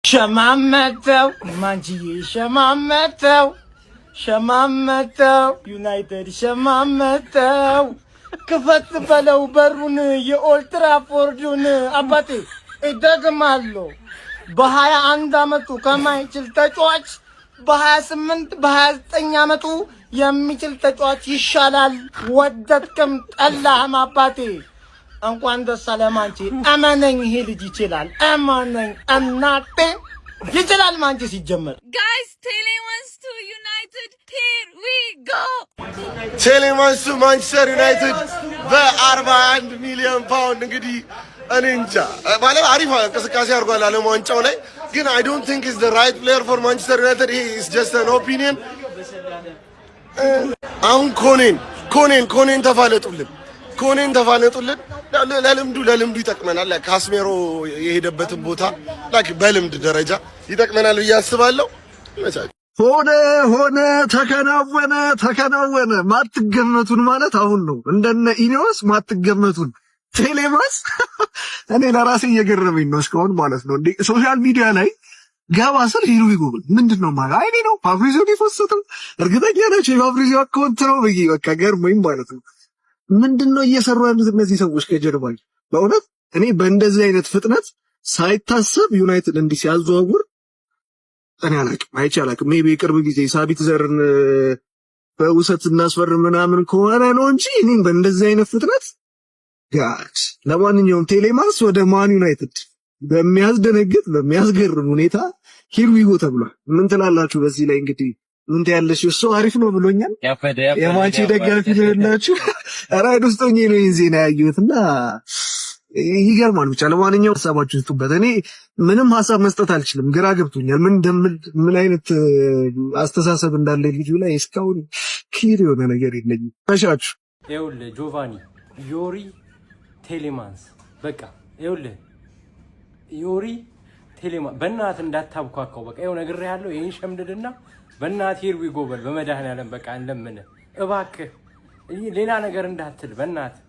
ሸማመተው ማንቺዬ ሸማመተው ዩናይትድ ሸማመተው ክፈት በለው በሩን የኦልትራፎርዱን አባቴ እደግማለሁ በ21 አመቱ ከማይችል ተጫዋች በ28 በ29 አመቱ የሚችል ተጫዋች ይሻላል። ወደድክም ጠላህም አባቴ እንኳን ደስ አለህ ማንቺ። እመነኝ ይሄ ልጅ ይችላል። እመነኝ እናቴ ይችላል ማንቺ ሲጀመር። Guys, Tele wants to United. Here we go. Tele wants to Manchester United በ41 ሚሊዮን ፓውንድ እንግዲህ እኔ እንጃ ማለት አሪፍ እንቅስቃሴ አድርጓል ዓለም ዋንጫው ላይ ግን I don't think he's the right player for Manchester United. He is just an opinion. አሁን ኮኔን ተፋለጡልን ለልምዱ ይጠቅመናል። ካስሜሮ የሄደበትን ቦታ ላኪ በልምድ ደረጃ ይጠቅመናል ብዬ አስባለሁ። ሆነ ተከናወነ ማትገመቱን ማለት አሁን ነው። እንደነ ኢኒዮስ ማትገመቱን ቴሌማስ እኔ ለራሴ እየገረመኝ ነው እስካሁን ማለት ነው። እንዴ ሶሻል ሚዲያ ላይ ገባ ስል ሂሩ ይጎብል ምንድነው ማለት አይኔ ነው ፋብሪዚዮ ዲፎሰተው እርግጠኛ ነች የፋብሪዚዮ አካውንት ነው ብዬ በቃ ገርሞኝ ማለት ነው። ምንድነው እየሰሩ ያሉት እነዚህ ሰዎች ከጀርባው? በእውነት እኔ በእንደዚህ አይነት ፍጥነት ሳይታሰብ ዩናይትድ እንዲህ ሲያዘዋውር እኔ አላውቅም። ሜቢ ቅርብ ጊዜ ሳቢት ዘርን በውሰት እናስፈርም ምናምን ከሆነ ነው እንጂ እኔም በእንደዚህ አይነት ፍጥነት ጋድ። ለማንኛውም ቴሌማስ ወደ ማን ዩናይትድ በሚያስደነግጥ በሚያስገርም ሁኔታ ሂር ዊ ጎ ተብሏል። ምን ትላላችሁ በዚህ ላይ? እንግዲህ ምን ታያለሽ? እሱ አሪፍ ነው ብሎኛል። የማንቺ ደጋፊ ነውላችሁ ራይድ ውስጥ ሆኜ ነው ይሄን ዜና ያየሁትና ይገርማል። ብቻ ለማንኛውም ሀሳባችሁ ስጡበት። እኔ ምንም ሀሳብ መስጠት አልችልም፣ ግራ ገብቶኛል። ምን አይነት አስተሳሰብ እንዳለ ልጁ ላይ እስካሁን ክሊር የሆነ ነገር የለኝም። ተሻችሁ ይኸውልህ ጆቫኒ ዮሪ ቴሌማንስ በቃ ይኸውልህ ዮሪ ቴሌማን በእናትህ እንዳታብኳካው በቃ ይኸው ነግሬሃለሁ። ይሄን ሸምድድና በእናትህ ሂር ዊ ጎ በል በመድኃኒዓለም በቃ እንለምንህ እባክህ ሌላ ነገር እንዳትል በእናትህ።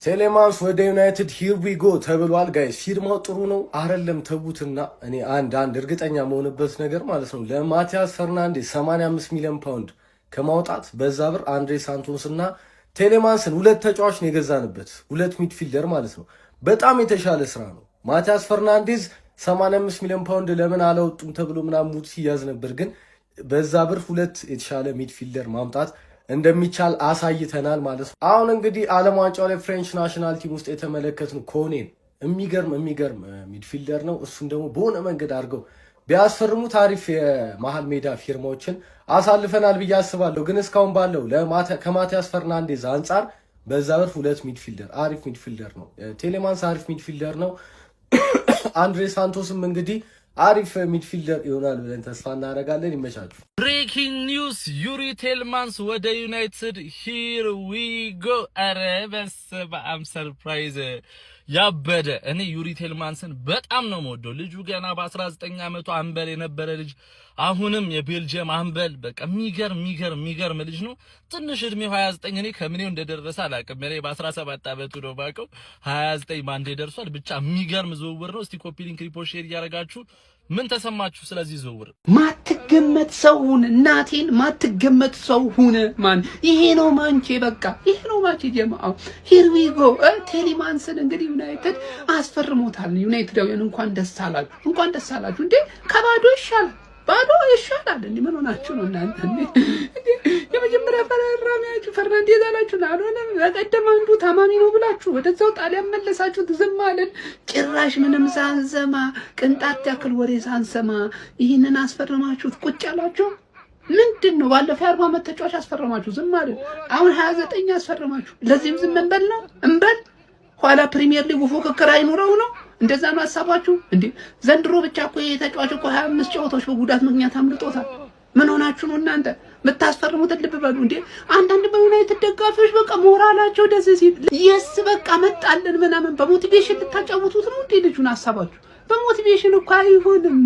ቴሌማንስ ወደ ዩናይትድ ሂር ዊ ጎ ተብሏል። ጋይስ ፊርማው ጥሩ ነው አይደለም ተቡትና እኔ አንድ እርግጠኛ መሆንበት ነገር ማለት ነው ለማቲያስ ፈርናንዴዝ 85 ሚሊዮን ፓውንድ ከማውጣት በዛ ብር አንድሬ ሳንቶስ እና ቴሌማንስን ሁለት ተጫዋች ነው የገዛንበት፣ ሁለት ሚድፊልደር ማለት ነው። በጣም የተሻለ ስራ ነው። ማቲያስ ፈርናንዴዝ 85 ሚሊዮን ፓውንድ ለምን አላወጡም ተብሎ ምናምን ሙት ሲያዝ ነበር፣ ግን በዛ ብር ሁለት የተሻለ ሚድፊልደር ማምጣት እንደሚቻል አሳይተናል ማለት ነው። አሁን እንግዲህ ዓለም ዋንጫው ላይ ፍሬንች ናሽናል ቲም ውስጥ የተመለከትነው ኮኔን የሚገርም ሚድፊልደር ነው። እሱን ደግሞ በሆነ መንገድ አድርገው ቢያስፈርሙት አሪፍ የመሃል ሜዳ ፊርማዎችን አሳልፈናል ብዬ አስባለሁ። ግን እስካሁን ባለው ከማቲያስ ፈርናንዴዝ አንጻር በዛ ብር ሁለት ሚድፊልደር አሪፍ ሚድፊልደር ነው። ቴሌማንስ አሪፍ ሚድፊልደር ነው። አንድሬ ሳንቶስም እንግዲህ አሪፍ ሚድፊልደር ይሆናል ብለን ተስፋ እናደርጋለን። ይመቻችሁ። ብሬኪንግ ኒውስ ዩሪ ቴልማንስ ወደ ዩናይትድ ሂር ዊ ጎ። አረ በስመ አብ ሰርፕራይዝ ያበደ። እኔ ዩሪ ቴልማንስን በጣም ነው የምወደው። ልጁ ገና በ19 አመቱ አንበል የነበረ ልጅ አሁንም የቤልጂየም አንበል በቃ የሚገርም ልጅ ነው። ትንሽ እድሜው 29 እኔ ከምኔው እንደደረሰ አላውቅም። እኔ በ17 አመቱ ነው ባቀው 29 ማንዴ ደርሷል። ብቻ የሚገርም ዝውውር ነው። እስቲ ኮፒ ሊንክ ሪፖርት ሼር እያደረጋችሁ ምን ተሰማችሁ ስለዚህ ዝውውር? ማትገመት ሰው ሁን፣ እናቴን ማትገመት ሰው ሁን። ማን ይሄ ነው ማንቼ፣ በቃ ይሄ ነው ማንቼ ጀማው። ሂር ዊ ጎ። ቴሌማንስን እንግዲህ ዩናይትድ አስፈርሞታል። ዩናይትዳውያን እንኳን ደስ አላችሁ እንዴ! ከባዶ ይሻላል፣ ባዶ ይሻላል። እንዴ ምን ሆናችሁ ነው እናንተ? እንዴ የመጀመሪያ ፈራሚያችሁ ፈርናንዴዝ አላችሁ አልሆነ። በቀደም አንዱ ታማሚ ነው ብላችሁ ወደዛው ጣሊያን መለሳችሁት። ዝም አለን። ጭራሽ ምንም ሳንሰማ ቅንጣት ያክል ወሬ ሳንሰማ ይህንን አስፈረማችሁት። ቁጭ አላችሁ። ምንድን ነው ባለፈው 40 አመት ተጫዋች አስፈረማችሁ፣ ዝም አለን። አሁን 29 አስፈረማችሁ። ለዚህም ዝም እንበል ኋላ ፕሪሚየር ሊግ ፉክክር አይኖረው ነው? እንደዛ ነው ሐሳባችሁ እንዴ? ዘንድሮ ብቻ እኮ የተጫዋች እኮ 25 ጨዋታዎች በጉዳት ምክንያት አምልጦታል። ምን ሆናችሁ ነው እናንተ? የምታስፈርሙት ልብ በሉ እንዴ። አንዳንድ በዩናይትድ ደጋፊዎች በቃ ሞራላቸው ደስ ሲል የስ በቃ መጣልን ምናምን በሞቲቬሽን ልታጫውቱት ነው እንዴ ልጁን? ሐሳባችሁ በሞቲቬሽን እኮ አይሆንም።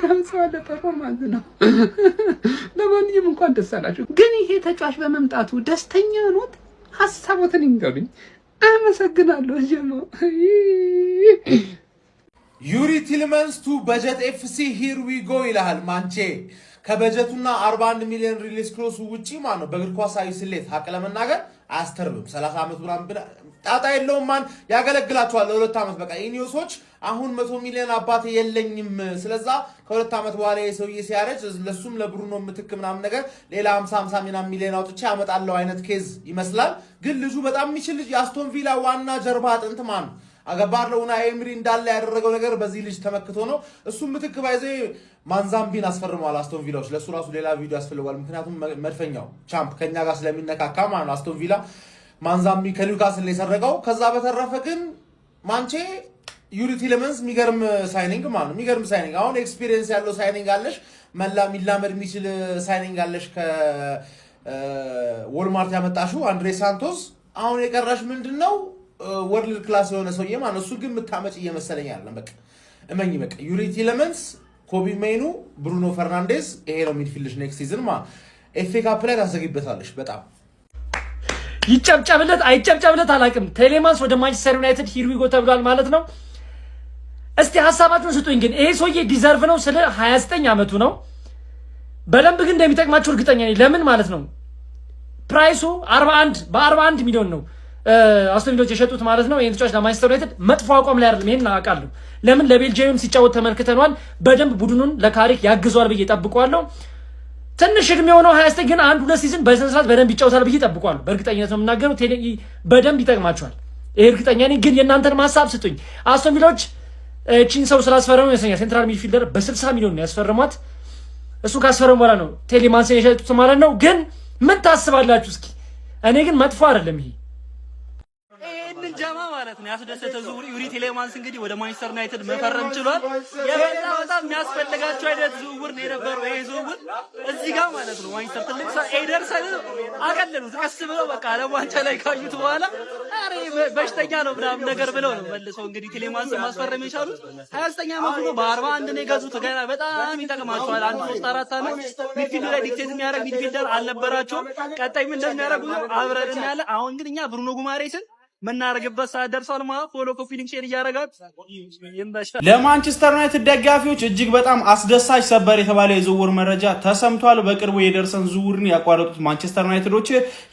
ከመሰለ ፐርፎርማንስ ነው። ለማንኛውም እንኳን ደስ አላችሁ። ግን ይሄ ተጫዋች በመምጣቱ ደስተኛ ኖት? ሐሳቦትን ይንገሩኝ። አመሰግናለሁ ጀማው። ዩሪ ቲልመንስ ቱ በጀት ኤፍሲ ሂር ዊ ጎ ይላል ማንቼ ከበጀቱና 41 ሚሊዮን ሪሊስ ክሎስ ውጪ ማለት ነው። በእግር ኳሳዊ ስሌት ሀቅ ለመናገር አያስተርብም። 30 ዓመት ብራም ጣጣ የለውም። ማን ያገለግላቸዋል ለሁለት ዓመት በቃ ኢኒዮሶች አሁን 100 ሚሊዮን አባቴ የለኝም ስለዛ ከሁለት ዓመት በኋላ የሰውዬ ሲያረጅ ለሱም ለብሩኖ ምትክ ምናምን ነገር ሌላ 50 ሚሊዮን አውጥቼ አመጣለሁ አይነት ኬዝ ይመስላል። ግን ልጁ በጣም የሚችል ልጅ የአስቶን ቪላ ዋና ጀርባ አጥንት ማን አገባር ለኡናይ ኤምሪ እንዳለ ያደረገው ነገር በዚህ ልጅ ተመክቶ ነው። እሱም ምትክ ባይዘ ማንዛምቢን አስፈርሟል አስቶን ቪላዎች። ለሱ ራሱ ሌላ ቪዲዮ ያስፈልጋል። ምክንያቱም መድፈኛው ቻምፕ ከኛ ጋር ስለሚነካካ ማለት ነው። አስቶን ቪላ ማንዛምቢ ከኒውካስል ላይ ሰረቀው። ከዛ በተረፈ ግን ማንቼ ዩሪ ቲለመንስ የሚገርም ሳይኒንግ ማለት ነው። የሚገርም ሳይኒንግ አሁን ኤክስፒሪየንስ ያለው ሳይኒንግ አለሽ፣ ሚላመድ የሚችል ሳይኒንግ አለሽ። ከወልማርት ያመጣሽው አንድሬ ሳንቶስ። አሁን የቀረሽ ምንድነው? ወርልድ ክላስ የሆነ ሰውዬ ማለት ነው። እሱ ግን የምታመጭ እየመሰለኝ አይደለም። በቃ እመኝ በቃ ዩሪ ቲለመንስ፣ ኮቢ ሜኑ፣ ብሩኖ ፈርናንዴዝ ይሄ ነው ሚድፊልድሽ ኔክስት ሲዝን ማለት ኤፍኤ ካፕ ላይ ታዘግይበታለሽ በጣም ይጨብጨብለት አይጨብጨብለት አላውቅም። ቴሌማንስ ወደ ማንቸስተር ዩናይትድ ሂር ዊ ጎ ተብሏል ማለት ነው። እስቲ ሀሳባችሁን ስጡኝ። ግን ይሄ ሰውዬ ዲዘርቭ ነው ስለ 29 ዓመቱ ነው። በደንብ ግን እንደሚጠቅማችሁ እርግጠኛ ነኝ። ለምን ማለት ነው ፕራይሱ 41 ሚሊዮን ነው አስቶን ቪላዎች የሸጡት ማለት ነው። ይሄን ተጫዋች ለማንቸስተር ዩናይትድ መጥፎ አቋም ላይ አይደለም። ይሄን አውቃለሁ። ለምን ለቤልጂየም ሲጫወት ተመልክተናል። በደንብ ቡድኑን ለካሪክ ያግዟል ብዬ ጠብቀዋለሁ። ትንሽ እድሜ የሆነው 29 ግን አንድ ሁለት ሲዝን በሰንሰራት በደንብ ይጫወታል ብዬ ጠብቀዋለሁ። በእርግጠኝነት ነው የምናገረው። በደንብ ይጠቅማቸዋል። ይሄ እርግጠኛ ነኝ። ግን የእናንተን ሀሳብ ስጡኝ። አስቶን ቪላዎች ቺን ሰው ስላስፈረሙ ይመስለኛል ሴንትራል ሚድፊልደር በ60 ሚሊዮን ነው ያስፈረሟት። እሱ ካስፈረሙ በኋላ ነው ቴሌማንስን የሸጡት ማለት ነው። ግን ምን ታስባላችሁ እስኪ? እኔ ግን መጥፎ አይደለም ይሄ ይሄንን ጀማ ማለት ነው ያስደሰተ ዝውውር ዩሪ ቴሌማንስ እንግዲህ ወደ ማንቸስተር ዩናይትድ መፈረም ችሏል። የበዛ በጣም የሚያስፈልጋቸው አይነት ዝውውር ነው የነበረው ይሄ ዝውውር እዚህ ጋር ማለት ነው። ማንቸስተር ትልቅ ሰው ኤደርሰን አቀለሉት ቀስ ብለው በቃ ለዋንጫ ላይ ካዩት በኋላ አሬ በሽተኛ ነው ምናምን ነገር ብለው ነው መልሰው እንግዲህ ቴሌማንስ ማስፈረም የቻሉት። 29 ዓመቱ ነው። በ41 ነው የገዙት። ገና በጣም ይጠቅማቸዋል። 1-3-4 ዓመት ሚድፊልድ ላይ ዲክቴት የሚያደርግ ሚድፊልደር አልነበራቸውም። ቀጣይ ምን እንደሚያደርጉ አብረን እናያለን። አሁን ግን እኛ ብሩኖ ጉማሬስን መናረግበት ሰዓት ደርሷል ማለት ፎሎ ኮፒ ሊንክ ሼር እያደረጋችሁ ለማንቸስተር ዩናይትድ ደጋፊዎች እጅግ በጣም አስደሳች ሰበር የተባለ የዝውውር መረጃ ተሰምቷል። በቅርቡ የኤደርሰን ዝውውርን ያቋረጡት ማንቸስተር ዩናይትዶች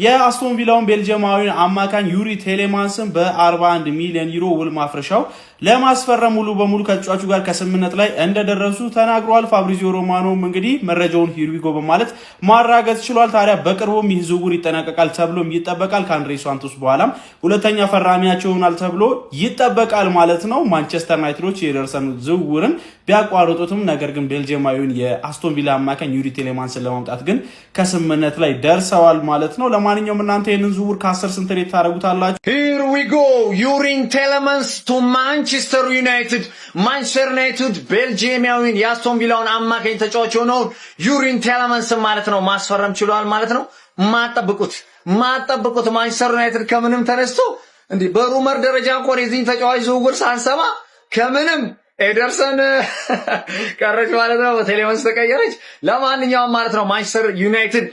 የአስቶን ቪላውን ቤልጂየማዊን አማካኝ ዩሪ ቴሌማንስን በ41 ሚሊዮን ዩሮ ውል ማፍረሻው ለማስፈረም ሙሉ በሙሉ ከተጫዋቹ ጋር ከስምምነት ላይ እንደደረሱ ተናግሯል። ፋብሪዚዮ ሮማኖም እንግዲህ መረጃውን ሂር ዊ ጎ በማለት ማራገጥ ችሏል። ታዲያ በቅርቡም ይህ ዝውውር ይጠናቀቃል ተብሎም ይጠበቃል። ከአንድሬ ሳንቶስ በኋላም ሁለተኛ ፈራሚያቸው ይሆናል ተብሎ ይጠበቃል ማለት ነው። ማንቸስተር ዩናይትዶች የኤደርሰን ዝውውርን ቢያቋርጡትም ነገር ግን ቤልጂየማዊውን የአስቶን ቪላ አማካኝ ዩሪ ቴሌማንስን ለማምጣት ግን ከስምምነት ላይ ደርሰዋል ማለት ነው። ለማንኛውም እናንተ ይህንን ዝውውር ከ10 ስንት ሬት ታደርጉታላችሁ? ሂር ዊ ጎ ዩሪን ቴሌማንስ ቱ ማንቸስተር ዩናይትድ። ማንቸስተር ዩናይትድ ቤልጂየማዊውን የአስቶን ቪላውን አማካኝ ተጫዋች የሆነውን ዩሪን ቴሌማንስን ማለት ነው ማስፈረም ችሏል ማለት ነው። ማጠብቁት ማንቸስተር ዩናይትድ ከምንም ተነስቶ እንዴ በሩመር ደረጃ እንኳን የዚህ ተጫዋች ዝውውር ሳንሰማ ከምንም ኤደርሰን ቀረች ማለት ነው። በቴሌማንስ ተቀየረች። ለማንኛውም ማለት ነው ማንቸስተር ዩናይትድ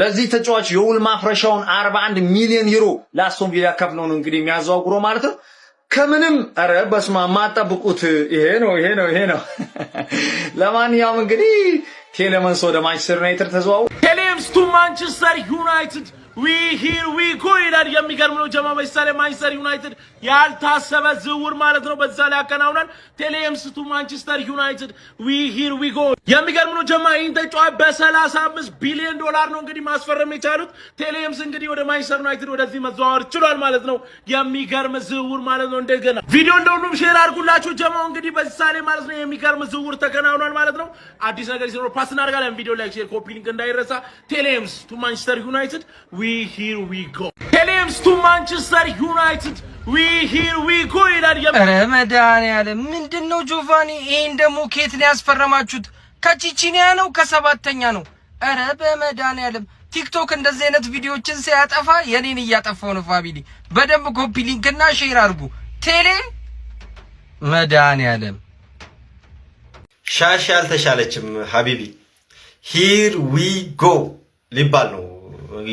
ለዚህ ተጫዋች የውል ማፍረሻውን 41 ሚሊዮን ዩሮ ለአስቶን ቪላ ከፍለው ነው እንግዲህ የሚያዘዋውረው ማለት ነው። ከምንም ኧረ በስመ አብ ማጠብቁት ይሄ ነው። ለማንኛውም እንግዲህ ቴሌማንስ ወደ ማንቸስተር ዩናይትድ ተዘዋውሮ ቴሌምስ ቱ ማንቸስተር ዩናይትድ ሂር ዊ ጎ ይላል። የሚገርም ነው ጀማ። በሳሌ ማንቸስተር ዩናይትድ ያልታሰበ ዝውውር ማለት ነው በዛ ላይ ያከናውናል። ቴሌምስ ቱ ማንቸስተር ዩናይትድ ሂር ዊ ጎ። የሚገርም ነው ጀማ። ይህን ተጫዋች በ35 ቢሊዮን ዶላር ነው እንግዲህ ማስፈረም የቻሉት። ቴሌምስ እንግዲህ ወደ ማንቸስተር ዩናይትድ ወደዚህ መዘዋወር ችሏል ማለት ነው። የሚገርም ዝውውር ማለት ነው። እንደገና ቪዲዮ እንደሁሉም ሼር አድርጉላችሁ ጀማው። እንግዲህ በሳሌ ማለት ነው የሚገርም ዝውውር ተከናውኗል ማለት ነው። አዲስ ነገር ሲኖር ፓስ እናደርጋለን። ቪዲዮ ላይክ፣ ሼር፣ ኮፒ ሊንክ እንዳይረሳ። ቴሌምስ ቱ ማንቸስተር ዩናይትድ here we go ቴሌምስ ቱ ማንቸስተር ዩናይትድ here we go ይላል። ረመዳንያለም ምንድነው ጆቫኒ? ይሄን ደግሞ ኬት ነው ያስፈረማችሁት? ከቺቺኒያ ነው ከሰባተኛ ነው? ኧረ በመድኃኒዓለም ቲክቶክ እንደዚህ አይነት ቪዲዮችን ሲያጠፋ የኔን እያጠፋው ነው። ፋሚሊ በደንብ ኮፒ ሊንክ እና ሼር አድርጉ። ቴሌ መድኃኒዓለም ሻሽ ያልተሻለችም ሀቢቢ ሂር ዊ ጎ ሊባል ነው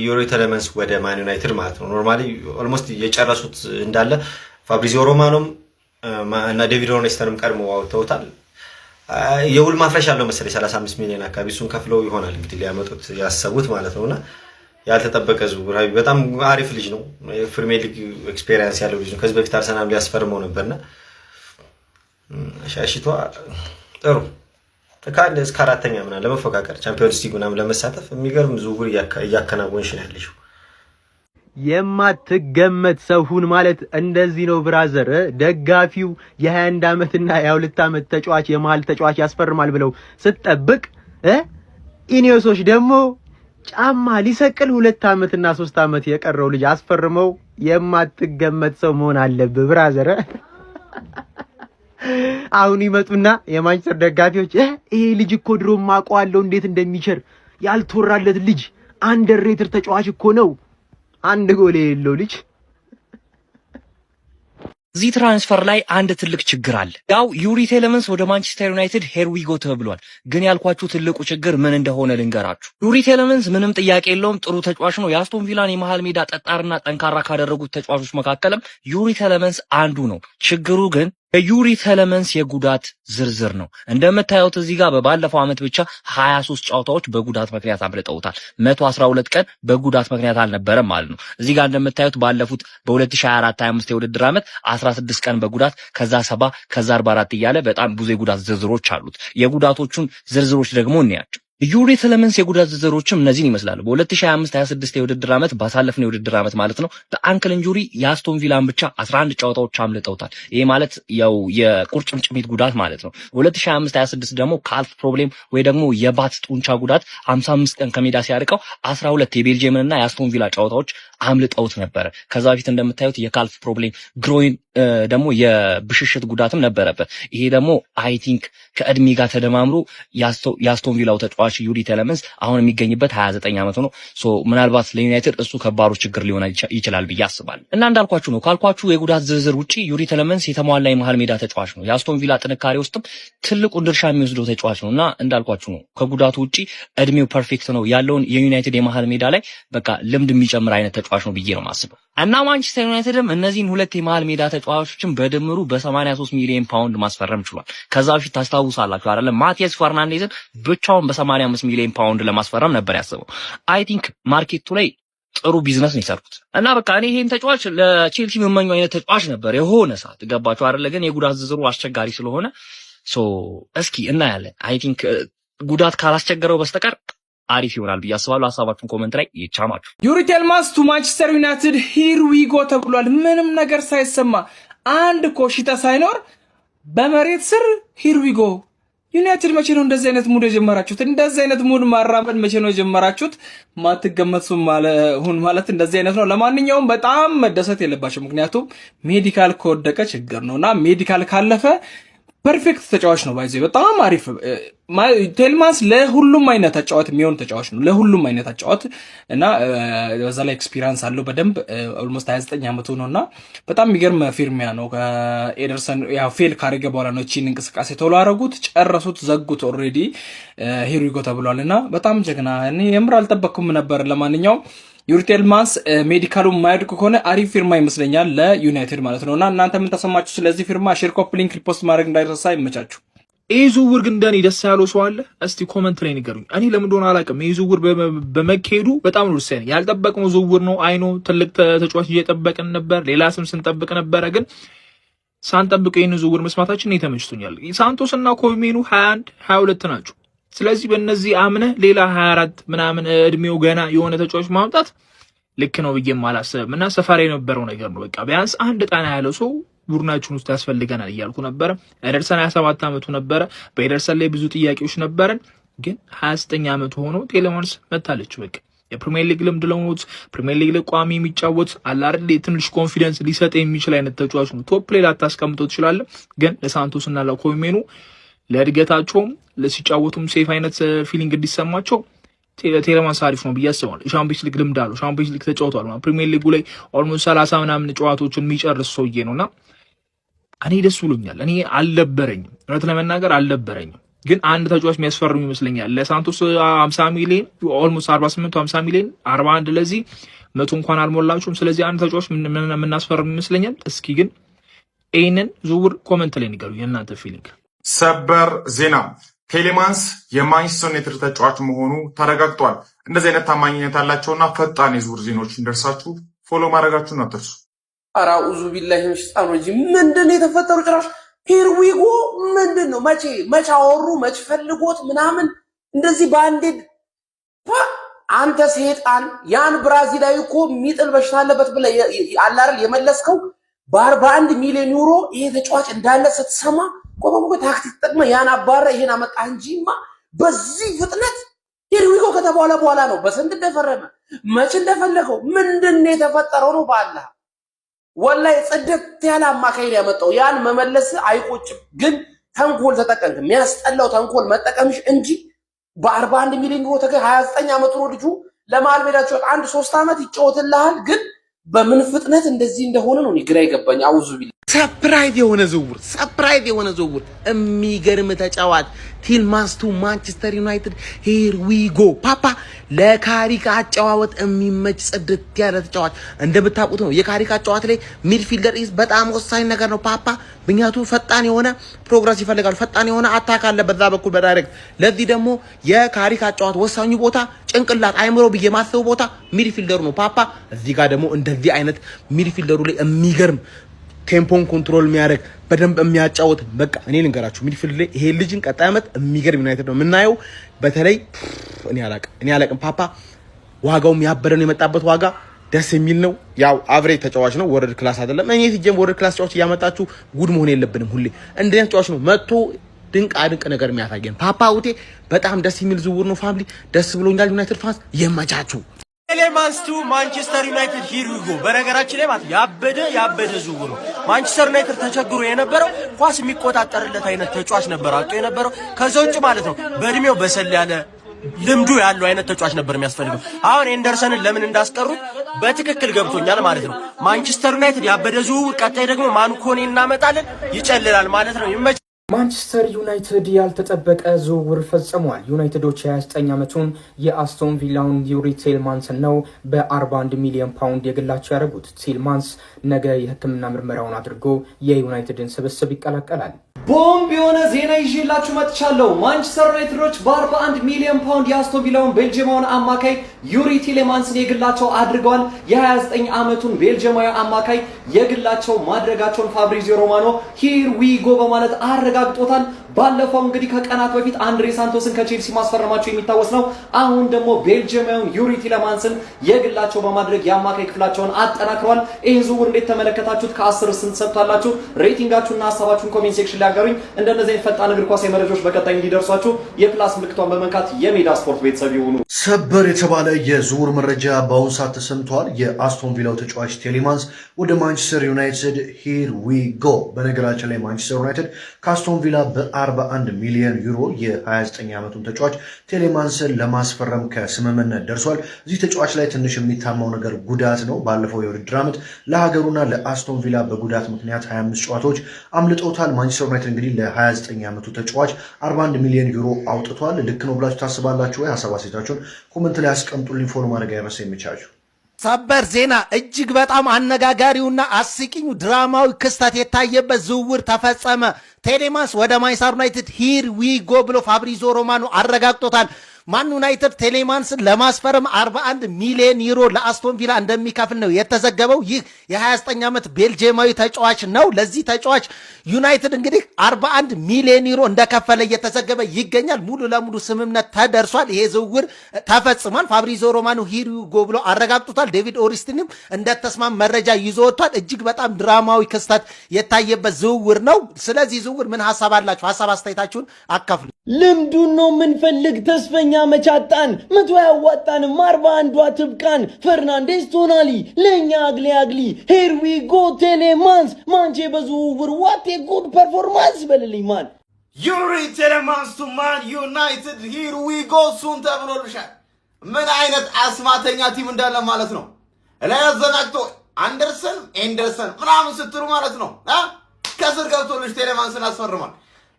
ዩሪ ቴሌማንስ ወደ ማን ዩናይትድ ማለት ነው። ኖርማሊ ኦልሞስት የጨረሱት እንዳለ ፋብሪዚዮ ሮማኖም እና ዴቪድ ኦርኔስተንም ቀድሞ አውጥተውታል። የውል ማፍረሻ አለው መሰለኝ 35 ሚሊዮን አካባቢ እሱን ከፍለው ይሆናል እንግዲህ ሊያመጡት ያሰቡት ማለት ነውና ያልተጠበቀ ዝውውር። በጣም አሪፍ ልጅ ነው። የፕሪሚየር ሊግ ኤክስፒሪየንስ ያለው ልጅ ነው። ከዚህ በፊት አርሰናል ሊያስፈርመው ነበርና ሻሽቷ ጥሩ ከአንድ እስከ አራተኛ ምናምን ለመፎካከር ቻምፒዮንስ ሊግ ምናምን ለመሳተፍ የሚገርም ዝውውር እያከናወንሽ ነው ያለሽ። የማትገመት ሰው ሁን ማለት እንደዚህ ነው ብራዘር። ደጋፊው የ21 ዓመትና የ22 ዓመት ተጫዋች የመሃል ተጫዋች ያስፈርማል ብለው ስትጠብቅ ኢኒዮሶች ደግሞ ጫማ ሊሰቅል 2 ዓመትና 3 ዓመት የቀረው ልጅ አስፈርመው የማትገመት ሰው መሆን አለብህ ብራዘር። አሁን ይመጡና የማንቸስተር ደጋፊዎች ይሄ ልጅ እኮ ድሮም አውቀዋለሁ እንዴት እንደሚቸር ያልተወራለት ልጅ አንደርሬትድ ተጫዋች እኮ ነው፣ አንድ ጎል የሌለው ልጅ። እዚህ ትራንስፈር ላይ አንድ ትልቅ ችግር አለ። ያው ዩሪ ቴሌማንስ ወደ ማንቸስተር ዩናይትድ ሄር ዊ ጎ ተብሏል። ግን ያልኳችሁ ትልቁ ችግር ምን እንደሆነ ልንገራችሁ። ዩሪ ቴሌማንስ ምንም ጥያቄ የለውም ጥሩ ተጫዋች ነው። የአስቶን ቪላን የመሃል ሜዳ ጠጣርና ጠንካራ ካደረጉት ተጫዋቾች መካከልም ዩሪ ቴሌማንስ አንዱ ነው። ችግሩ ግን የዩሪ ቴሌማንስ የጉዳት ዝርዝር ነው። እንደምታዩት እዚህ ጋር በባለፈው ዓመት ብቻ 23 ጨዋታዎች በጉዳት ምክንያት አምልጠውታል። 112 ቀን በጉዳት ምክንያት አልነበረም ማለት ነው። እዚህ ጋር እንደምታዩት ባለፉት በ2024-25 የውድድር ዓመት 16 ቀን በጉዳት ከዛ 70 ከዛ 44 እያለ በጣም ብዙ የጉዳት ዝርዝሮች አሉት። የጉዳቶቹን ዝርዝሮች ደግሞ እንያቸው። ዩሪ ቴሌማንስ የጉዳት ዝርዝሮችም እነዚህን ይመስላሉ። በ2025-26 የውድድር ዓመት ባሳለፍነው የውድድር ዓመት ማለት ነው በአንክል ኢንጁሪ የአስቶን ቪላን ብቻ 11 ጨዋታዎች አምልጠውታል። ይሄ ማለት ያው የቁርጭምጭሚት ጉዳት ማለት ነው። በ2025-26 ደግሞ ካልፍ ፕሮብሌም ወይ ደግሞ የባት ጡንቻ ጉዳት 55 ቀን ከሜዳ ሲያርቀው 12 የቤልጂየምንና የአስቶን ቪላ ጨዋታዎች አምልጠውት ነበረ። ከዛ በፊት እንደምታዩት የካልፍ ፕሮብሌም ግሮይን ደግሞ የብሽሽት ጉዳትም ነበረበት። ይሄ ደግሞ አይ ቲንክ ከእድሜ ጋር ተደማምሮ የአስቶን ቪላው ተጫዋች ዩሪ ቴሌማንስ አሁን የሚገኝበት 29 ዓመቱ ነው። ሶ ምናልባት ለዩናይትድ እሱ ከባዱ ችግር ሊሆን ይችላል ብዬ አስባለሁ። እና እንዳልኳችሁ ነው ካልኳችሁ የጉዳት ዝርዝር ውጪ ዩሪ ቴሌማንስ የተሟላ የመሃል ሜዳ ተጫዋች ነው። የአስቶን ቪላ ጥንካሬ ውስጥም ትልቁን ድርሻ የሚወስደው ተጫዋች ነው። እና እንዳልኳችሁ ነው ከጉዳቱ ውጪ እድሜው ፐርፌክት ነው። ያለውን የዩናይትድ የመሃል ሜዳ ላይ በቃ ልምድ የሚጨምር አይነት ተጫዋች ነው ብዬ ነው የማስበው። እና ማንቸስተር ዩናይትድም እነዚህን ሁለት የመሃል ሜዳ ተጫዋቾችን በድምሩ በ83 ሚሊዮን ፓውንድ ማስፈረም ችሏል። ከዛ በፊት ታስታውሳላችሁ አይደል? ማቲያስ ፈርናንዴዝን ብቻውን በ85 ሚሊዮን ፓውንድ ለማስፈረም ነበር ያሰበው። አይ ቲንክ ማርኬቱ ላይ ጥሩ ቢዝነስ ነው የሰሩት። እና በቃ እኔ ይሄን ተጫዋች ለቼልሲ የምመኘው አይነት ተጫዋች ነበር የሆነ ሰዓት ገባችሁ አይደል? ግን የጉዳት ዝርዝሩ አስቸጋሪ ስለሆነ እስኪ እናያለን። አይ ቲንክ ጉዳት ካላስቸገረው በስተቀር አሪፍ ይሆናል ብዬ አስባለሁ። ሀሳባችሁን ኮሜንት ላይ ይቻማችሁ። ዩሪ ቴሌማንስ ቱ ማንቸስተር ዩናይትድ ሂር ዊ ጎ ተብሏል። ምንም ነገር ሳይሰማ አንድ ኮሽታ ሳይኖር በመሬት ስር ሂር ዊ ጎ። ዩናይትድ መቼ ነው እንደዚህ አይነት ሙድ የጀመራችሁት? እንደዚህ አይነት ሙድ ማራመድ መቼ ነው የጀመራችሁት? ማትገመቱ ማለት እንደዚህ አይነት ነው። ለማንኛውም በጣም መደሰት የለባቸው፣ ምክንያቱም ሜዲካል ከወደቀ ችግር ነውና ሜዲካል ካለፈ ፐርፌክት ተጫዋች ነው። ባይዘ በጣም አሪፍ ቴሌማንስ ለሁሉም አይነት ተጫዋች የሚሆን ተጫዋች ነው። ለሁሉም አይነት ተጫዋች እና በዛ ላይ ኤክስፒሪየንስ አለው በደንብ ኦልሞስት 29 ዓመቱ ነውና በጣም የሚገርም ፊርሚያ ነው። ከኤደርሰን ያው ፌል ካረገ በኋላ ነው እቺን እንቅስቃሴ ቶሎ አረጉት፣ ጨረሱት፣ ዘጉት። ኦልሬዲ ሂር ዊ ጎ ተብሏልና በጣም ጀግና። እኔ የምር አልጠበቅኩም ነበር። ለማንኛውም ዩሪ ቴሌማንስ ሜዲካሉ የማያድቅ ከሆነ አሪፍ ፊርማ ይመስለኛል ለዩናይትድ ማለት ነውና እናንተ ምን ተሰማችሁ ስለዚህ ፊርማ? ሼር፣ ኮፒ ሊንክ፣ ሪፖስት ማድረግ እንዳይረሳ። ይመቻችሁ። ይህ ዝውውር ግን እንደኔ ደስ ያለው ሰው አለ? እስቲ ኮመንት ላይ ንገሩኝ። እኔ ለምን እንደሆነ አላውቅም። ይህ ዝውውር በመካሄዱ በጣም ነው ደስ ያለኝ። ያልጠበቅነው ዝውውር ነው። አይኖ ትልቅ ተጫዋች እየጠበቅን ነበር፣ ሌላ ስም ስንጠብቅ ነበረ። ግን ሳንጠብቅ ይህን ዝውውር መስማታችን ተመችቶኛል። ሳንቶስ እና ኮሜኑ 21 22 ናቸው። ስለዚህ በእነዚህ አምነህ ሌላ 24 ምናምን እድሜው ገና የሆነ ተጫዋች ማምጣት ልክ ነው ብዬ አላስብም። እና ሰፈር የነበረው ነገር ነው። በቃ ቢያንስ አንድ ጣና ያለው ሰው ቡድናችን ውስጥ ያስፈልገናል እያልኩ ነበረ። ኤደርሰን 27 ዓመቱ ነበረ። በኤደርሰን ላይ ብዙ ጥያቄዎች ነበረን፣ ግን 29 ዓመቱ ሆኖ ቴሌማንስ መታለች። በቃ የፕሪሚየር ሊግ ልምድ ለሞት ፕሪሚየር ሊግ ላይ ቋሚ የሚጫወት አላርድ ትንሽ ኮንፊደንስ ሊሰጥ የሚችል አይነት ተጫዋች ነው። ቶፕ ላይ ላታስቀምጠው ትችላለህ፣ ግን ለሳንቶስ እና ለኮሜኑ ለእድገታቸውም ለሲጫወቱም ሴፍ አይነት ፊሊንግ እንዲሰማቸው ቴሌማንስ አሪፍ ነው ብዬ አስባለሁ። ሻምፒዮንስ ሊግ ልምድ አለው። ሻምፒዮንስ ሊግ ተጫውቷል። ፕሪሚየር ሊጉ ላይ ኦልሞስት 30 ምናምን ጨዋታዎችን የሚጨርስ ሰውዬ ነውና እኔ ደስ ብሎኛል። እኔ አልነበረኝም፣ እውነት ለመናገር አልነበረኝም። ግን አንድ ተጫዋች የሚያስፈርም ይመስለኛል። ለሳንቶስ 50 ሚሊዮን ኦልሞስት 48 50 ሚሊዮን 41 ለዚህ 100 እንኳን አልሞላችሁም። ስለዚህ አንድ ተጫዋች የምናስፈርም ይመስለኛል። እስኪ ግን ይህንን ዝውውር ኮመንት ላይ ንገሩ የእናንተ ፊሊንግ። ሰበር ዜና ቴሌማንስ የማንቸስተር ዩናይትድ ተጫዋች መሆኑ ተረጋግጧል። እንደዚህ አይነት ታማኝነት ያላቸውና ፈጣን የዝውውር ዜናዎች እንደርሳችሁ ፎሎ ማድረጋችሁን አትርሱ። አራኡዙ ቢላሂ ሚሽጣን ወጂ ምንድነው የተፈጠሩ? ጭራሽ ሂርዊጎ ምንድነው? መቼ አወሩ? መቼ ፈልጎት ምናምን እንደዚህ ባንዴ አንተ ሰይጣን ያን ብራዚላዊ እኮ ሚጥል በሽታ አለበት ብለህ አላረል የመለስከው በ41 ሚሊዮን ዩሮ ይሄ ተጫዋች እንዳለ ስትሰማ ቆቆቆ ታክቲክ ተጠቅመህ ያን አባረ ይሄን አመጣ እንጂማ በዚህ ፍጥነት ሂርዊጎ ከተባለ በኋላ ነው በስንት እንደፈረመ መቼ እንደፈለገው ምንድነው የተፈጠረው ነው ባላ ወላይ ጽድት ያለ አማካይ ያመጣው ያን መመለስ አይቆጭም። ግን ተንኮል ተጠቀምክ። የሚያስጠላው ተንኮል መጠቀምሽ እንጂ በ41 ሚሊዮን ዩሮ 29 ዓመት ነው ልጁ ለማል ሜዳቸው 1-3 ዓመት ይጫወትልሃል። ግን በምን ፍጥነት እንደዚህ እንደሆነ ነው ግራ ይገባኝ። አውዙ ቢል ሰርፕራይዝ የሆነ ዝውውር የሚገርም ተጫዋች ቲልማንስ ቱ ማንቸስተር ዩናይትድ ሂር ዊ ጎ ፓፓ ለካሪካ አጨዋወት የሚመች ጽድት ያለ ተጫዋች እንደምታውቁት ነው። የካሪካ አጨዋወት ላይ ሚድፊልደር ኢዝ በጣም ወሳኝ ነገር ነው ፓፓ። ምክንያቱም ፈጣን የሆነ ፕሮግረስ ይፈልጋሉ። ፈጣን የሆነ አታክ አለ በዛ በኩል በዳይሬክት። ለዚህ ደግሞ የካሪካ አጨዋወት ወሳኙ ቦታ ጭንቅላት አይምሮ ብዬ ማስበው ቦታ ሚድፊልደሩ ነው ፓፓ። እዚህ ጋር ደግሞ እንደዚህ አይነት ሚድፊልደሩ ላይ የሚገርም ቴምፖን ኮንትሮል የሚያደርግ በደንብ የሚያጫወት በቃ እኔ ልንገራችሁ ሚድፊልድ ላይ ይሄ ልጅን ቀጣይ ዓመት የሚገርም ዩናይትድ ነው የምናየው። በተለይ እኔ አላቅም ፓፓ ዋጋው ያበረ ነው የመጣበት ዋጋ ደስ የሚል ነው። ያው አቨሬጅ ተጫዋች ነው፣ ወርልድ ክላስ አይደለም። እኔ ሲጀም ወርልድ ክላስ ተጫዋች እያመጣችሁ ጉድ መሆን የለብንም። ሁሌ እንደዚህ ተጫዋች ነው መጥቶ ድንቅ ነገር የሚያሳየን ፓፓ ውቴ በጣም ደስ የሚል ዝውውር ነው። ፋሚሊ ደስ ብሎኛል። ዩናይትድ ፋንስ የመቻችሁ ቴሌማንስ ቱ ማንቸስተር ዩናይትድ ሂር ዊ ጎ። በነገራችን ላይ ማለት ያበደ ዝውውር ነው። ማንቸስተር ዩናይትድ ተቸግሮ የነበረው ኳስ የሚቆጣጠርለት አይነት ተጫዋች ነበር አጥቶ የነበረው። ከዛ ውጭ ማለት ነው በእድሜው በሰል ያለ ልምዱ ያለው አይነት ተጫዋች ነበር የሚያስፈልገው። አሁን ኤንደርሰንን ለምን እንዳስቀሩት በትክክል ገብቶኛል ማለት ነው። ማንቸስተር ዩናይትድ ያበደ ዝውውር፣ ቀጣይ ደግሞ ማንኮኔ እናመጣለን። ይጨልላል ማለት ነው። ማንቸስተር ዩናይትድ ያልተጠበቀ ዝውውር ፈጽሟል። ዩናይትዶች የ29 ዓመቱን የአስቶን ቪላውን ዩሪ ቴልማንስን ነው በ41 ሚሊዮን ፓውንድ የግላቸው ያደረጉት። ቴልማንስ ነገ የሕክምና ምርመራውን አድርጎ የዩናይትድን ስብስብ ይቀላቀላል። ቦምብ የሆነ ዜና ይዤላችሁ መጥቻለሁ። ማንቸስተር ዩናይትዶች በ41 ሚሊዮን ፓውንድ የአስቶን ቪላውን ቤልጂየማውን አማካይ ዩሪ ቴሌማንስን የግላቸው አድርገዋል። የ29 ዓመቱን ቤልጂየማዊ አማካይ የግላቸው ማድረጋቸውን ፋብሪዚዮ ሮማኖ ሂር ዊ ጎ በማለት አረጋግጦታል። ባለፈው እንግዲህ ከቀናት በፊት አንድሬ ሳንቶስን ከቼልሲ ማስፈረማቸው የሚታወስ ነው። አሁን ደግሞ ቤልጂየማዊውን ዩሪ ቴሌማንስን የግላቸው በማድረግ የአማካይ ክፍላቸውን አጠናክረዋል። ይህን ዝውውር እንዴት ተመለከታችሁት? ከ10 ስንት ሰጥታላችሁ? ሬቲንጋችሁና ሀሳባችሁን ኮሜንት ሴክሽን ላይ አጋሩኝ። እንደነዚህ ፈጣን እግር ኳስ መረጃዎች በቀጣይ እንዲደርሷችሁ የፕላስ ምልክቷን በመንካት የሜዳ ስፖርት ቤተሰብ ይሁኑ። ሰበር የተባለ የዝውውር መረጃ በአሁኑ ሰዓት ተሰምቷል። የአስቶን ቪላው ተጫዋች ቴሌማንስ ወደ ማንቸስተር ዩናይትድ ሂር ዊ ጎ። በነገራችን ላይ ማንቸስተር ዩናይትድ ከአስቶን ቪላ በ41 ሚሊዮን ዩሮ የ29 ዓመቱን ተጫዋች ቴሌማንስን ለማስፈረም ከስምምነት ደርሷል። እዚህ ተጫዋች ላይ ትንሽ የሚታማው ነገር ጉዳት ነው። ባለፈው የውድድር ዓመት ለሀገሩና ለአስቶን ቪላ በጉዳት ምክንያት 25 ጨዋታዎች አምልጠውታል። ማንቸስተር ዩናይትድ እንግዲህ ለ29 ዓመቱ ተጫዋች 41 ሚሊዮን ዩሮ አውጥቷል። ልክ ነው ብላችሁ ታስባላችሁ ወይ? ሀሳብ አስተያየታችሁን ኮመንት ላይ አስቀምጡልኝ። ፎሎ ማድረግ አይረሳ። የሚቻችሁ ሰበር ዜና እጅግ በጣም አነጋጋሪውና አስቂኙ ድራማዊ ክስተት የታየበት ዝውውር ተፈጸመ። ቴሌማንስ ወደ ማንቸስተር ዩናይትድ ሂር ዊ ጎ ብሎ ፋብሪዚዮ ሮማኖ አረጋግጦታል። ማን ዩናይትድ ቴሌማንስን ለማስፈረም 41 ሚሊዮን ዩሮ ለአስቶን ቪላ እንደሚከፍል ነው የተዘገበው። ይህ የ29 ዓመት ቤልጂየማዊ ተጫዋች ነው። ለዚህ ተጫዋች ዩናይትድ እንግዲህ 41 ሚሊዮን ዩሮ እንደከፈለ እየተዘገበ ይገኛል። ሙሉ ለሙሉ ስምምነት ተደርሷል። ይሄ ዝውውር ተፈጽሟል። ፋብሪዚዮ ሮማኖ ሂር ዊ ጎ ብሎ አረጋግጦታል። ዴቪድ ኦሪስቲንም እንደተስማም መረጃ ይዞ ወጥቷል። እጅግ በጣም ድራማዊ ክስተት የታየበት ዝውውር ነው። ስለዚህ ዝውውር ምን ሀሳብ አላችሁ? ሀሳብ አስተያየታችሁን አካፍሉ። ልምዱን ነው የምንፈልግ ተስፈኛ መቻጣን 100 ያዋጣንም 41 ትብቃን። ፈርናንዴስ ቶናሊ ለኛ አግሊ ሂር ዊ ጎ ቴሌማንስ ማንቼ በዝውውር ዋት ኤ ጉድ ፐርፎርማንስ በልልኝ ማን ዩሪ ቴሌማንስ ቱ ማን ዩናይትድ ሂር ዊ ጎ ሱን ተብሎልሻል። ምን አይነት አስማተኛ ቲም እንዳለ ማለት ነው። ላይ አዘናግቶ አንደርሰን ኤንደርሰን ምናምን ስትሉ ማለት ነው። ከስር ገብቶልሽ ቴሌማንስን አስፈርሟል።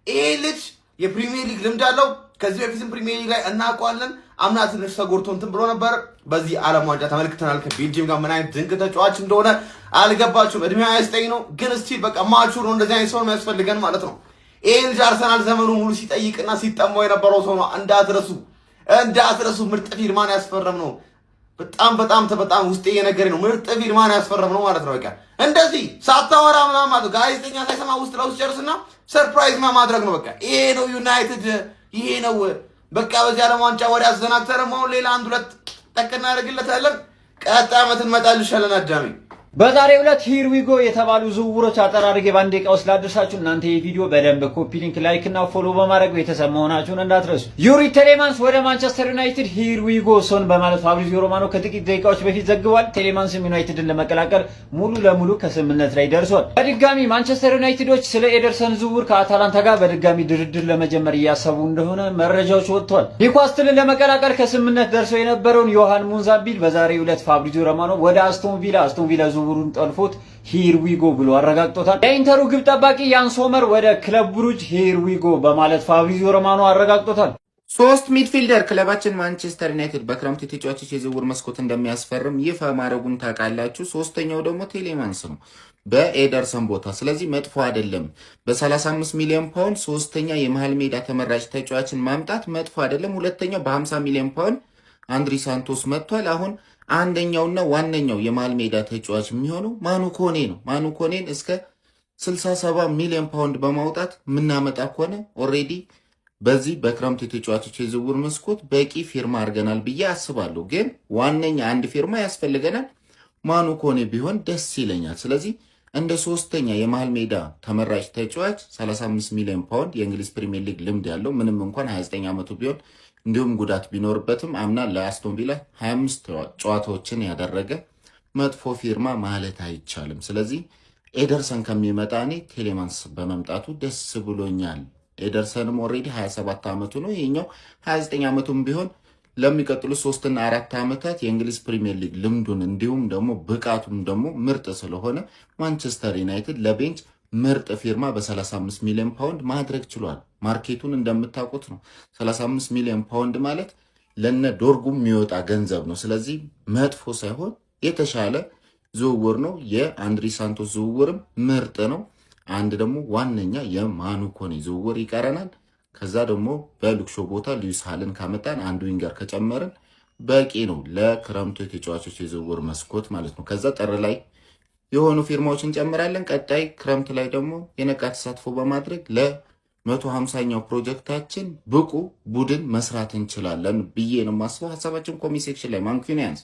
ይሄ ልጅ የፕሪሚየር ሊግ ልምድ አለው። ከዚህ በፊትም ፕሪሚየር ሊግ ላይ እናውቀዋለን። አምና ትንሽ ተጎድቶ እንትን ብሎ ነበር። በዚህ ዓለም ዋንጫ ተመልክተናል። ከቤልጂየም ጋር ምን አይነት ድንቅ ተጫዋች እንደሆነ አልገባችሁም። እድሜው 29 ነው፣ ግን ስቲል በቃ ማቹር ነው። እንደዚህ አይነት ሰው ነው ያስፈልገን ማለት ነው። ይሄ ልጅ አርሰናል ዘመኑ ሙሉ ሲጠይቅና ሲጠማው የነበረው ሰው ነው። እንዳትረሱ ምርጥ ፊርማን ያስፈረም ነው። በጣም ውስጤ የነገረኝ ነው። ምርጥ ፊርማን ያስፈረም ነው ማለት ነው። በቃ እንደዚህ ሳታወራ ምናምን ማለት ጋዜጠኛ ሳይሰማ ውስጥ ለውስጥ ጨርስና ሰርፕራይዝ ማድረግ ነው። በቃ ይሄ ነው ዩናይትድ፣ ይሄ ነው በቃ በዚህ ዓለም ዋንጫ ወደ አዘናግተን አሁን ሌላ 1-2 ጠቅ እናደርግለታለን። ቀጣይ ዓመት እንመጣልሻለን አዳሚ። በዛሬው ዕለት ሂር ዊ ጎ የተባሉ ዝውውሮች አጠራርጌ በአንድ ደቂቃ ውስጥ ላድርሳችሁ። እናንተ ይህ ቪዲዮ በደንብ ኮፒ ሊንክ፣ ላይክ እና ፎሎ በማድረግ ቤተሰብ መሆናችሁን እንዳትረሱ። ዩሪ ቴሌማንስ ወደ ማንቸስተር ዩናይትድ ሂር ዊ ጎ ሶን በማለት ፋብሪዚዮ ሮማኖ ከጥቂት ደቂቃዎች በፊት ዘግቧል። ቴሌማንስም ዩናይትድን ለመቀላቀል ሙሉ ለሙሉ ከስምምነት ላይ ደርሷል። በድጋሚ ማንቸስተር ዩናይትዶች ስለ ኤደርሰን ዝውውር ከአታላንታ ጋር በድጋሚ ድርድር ለመጀመር እያሰቡ እንደሆነ መረጃዎች ወጥቷል። ኒውካስትልን ለመቀላቀል ከስምምነት ደርሶ የነበረውን ዮሃን ሙንዛቢል በዛሬው ዕለት ፋብሪዚዮ ሮማኖ ወደ አስቶን ቪላ ዝውውሩን ጠልፎት ሂር ዊ ጎ ብሎ አረጋግጦታል። የኢንተሩ ግብ ጠባቂ ያን ሶመር ወደ ክለብ ብሩጅ ሂር ዊ ጎ በማለት ፋብሪዚዮ ሮማኖ አረጋግጦታል። ሶስት ሚድፊልደር ክለባችን ማንቸስተር ዩናይትድ በክረምት ተጫዋቾች የዝውውር መስኮት እንደሚያስፈርም ይፋ ማድረጉን ታውቃላችሁ። ሶስተኛው ደግሞ ቴሌማንስ ነው በኤደርሰን ቦታ። ስለዚህ መጥፎ አይደለም። በ35 ሚሊዮን ፓውንድ ሶስተኛ የመሃል ሜዳ ተመራጭ ተጫዋችን ማምጣት መጥፎ አይደለም። ሁለተኛው በ50 ሚሊዮን ፓውንድ አንድሪ ሳንቶስ መጥቷል። አሁን አንደኛውና ዋነኛው የመሃል ሜዳ ተጫዋች የሚሆነው ማኑ ኮኔ ነው። ማኑ ኮኔን እስከ 67 ሚሊዮን ፓውንድ በማውጣት የምናመጣ ከሆነ ኦልሬዲ በዚህ በክረምት የተጫዋቾች የዝውውር መስኮት በቂ ፊርማ አድርገናል ብዬ አስባለሁ። ግን ዋነኛ አንድ ፊርማ ያስፈልገናል። ማኑ ኮኔ ቢሆን ደስ ይለኛል። ስለዚህ እንደ ሶስተኛ የመሃል ሜዳ ተመራጭ ተጫዋች 35 ሚሊዮን ፓውንድ የእንግሊዝ ፕሪሚየር ሊግ ልምድ ያለው ምንም እንኳን 29 ዓመቱ ቢሆን እንዲሁም ጉዳት ቢኖርበትም አምና ለአስቶን ቪላ 25 ጨዋታዎችን ያደረገ መጥፎ ፊርማ ማለት አይቻልም። ስለዚህ ኤደርሰን ከሚመጣ እኔ ቴሌማንስ በመምጣቱ ደስ ብሎኛል። ኤደርሰንም ኦልሬዲ 27 ዓመቱ ነው። ይሄኛው 29 ዓመቱም ቢሆን ለሚቀጥሉ 3 እና 4 ዓመታት የእንግሊዝ ፕሪሚየር ሊግ ልምዱን እንዲሁም ደግሞ ብቃቱም ደግሞ ምርጥ ስለሆነ ማንቸስተር ዩናይትድ ለቤንች ምርጥ ፊርማ በ35 ሚሊዮን ፓውንድ ማድረግ ችሏል። ማርኬቱን እንደምታውቁት ነው። 35 ሚሊዮን ፓውንድ ማለት ለነ ዶርጉም የሚወጣ ገንዘብ ነው። ስለዚህ መጥፎ ሳይሆን የተሻለ ዝውውር ነው። የአንድሪ ሳንቶስ ዝውውርም ምርጥ ነው። አንድ ደግሞ ዋነኛ የማኑ ኮኔ ዝውውር ይቀረናል። ከዛ ደግሞ በሉክሾ ቦታ ሉዊስ ሃልን ካመጣን አንድ ዊንገር ከጨመርን በቂ ነው ለክረምቱ የተጫዋቾች የዝውውር መስኮት ማለት ነው። ከዛ ጥር ላይ የሆኑ ፊርማዎችን እንጨምራለን። ቀጣይ ክረምት ላይ ደግሞ የነቃ ተሳትፎ በማድረግ ለ150ኛው ፕሮጀክታችን ብቁ ቡድን መስራት እንችላለን ብዬ ነው የማስበው። ሀሳባችን ኮሜንት ሴክሽን ላይ ማንኩኒያንስ